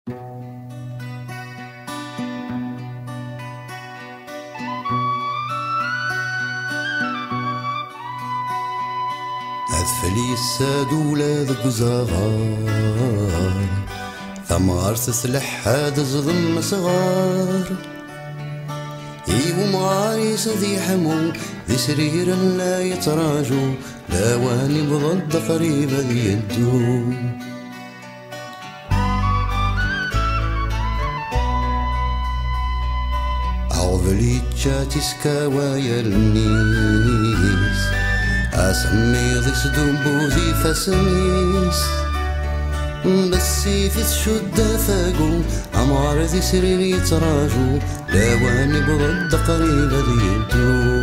عذفلي الساد ولاد قزغار ثمار تسلح هاد زضم صغار ايو معاريس ذي حمو ذي سرير لا يتراجو لا واني بضد قريبة ذي يدو عوضلي تشاتي سكاوايا النيس اسمي ذي سدوبو ذي فسميس بسي في شدة فاقو عمار ذي سرير يتراجو لا واني برد قريبة ذي يدو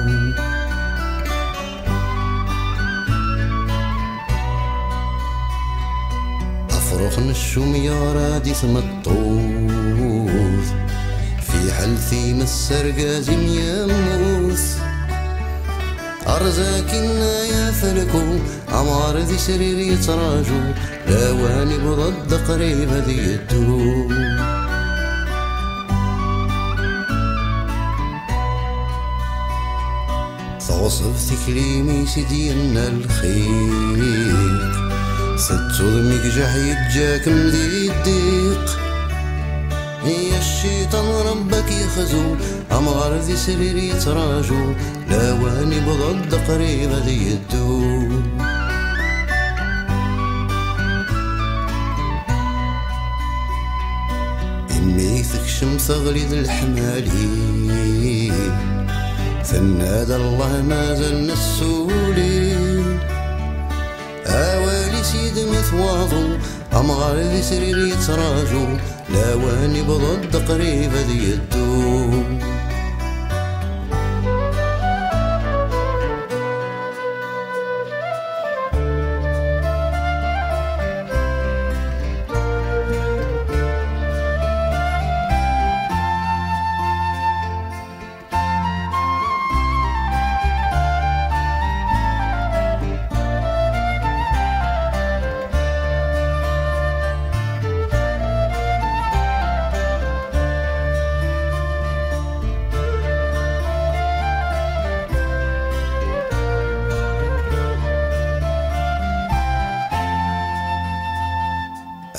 أفرخ نشوم يا رادي ثم الطوث في حلثي مسر زم يموث أرزاكنا يا فلكو عمار ذي سرير يتراجو لا واني برد قريبة ذي يدو توصف ثكليمي سيدينا الخيق ستو ضمك جح يجاكم ذي الديق هي الشيطان ربك يخزو عمار ذي سرير يتراجو لا واني بضد قريبة ذي يدو إميثك شمس غليظ الحمالي ثناد الله ما زلنا السولين اوالي سيد مثواظو عمار ذي سرير يتراجو لا واني بضد قريبة ذي يدو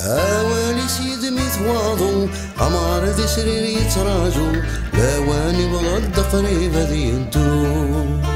اوالي سيد مثواظو عمار ذي سرير يتراجو لا واني بضد قريبة ذي يدو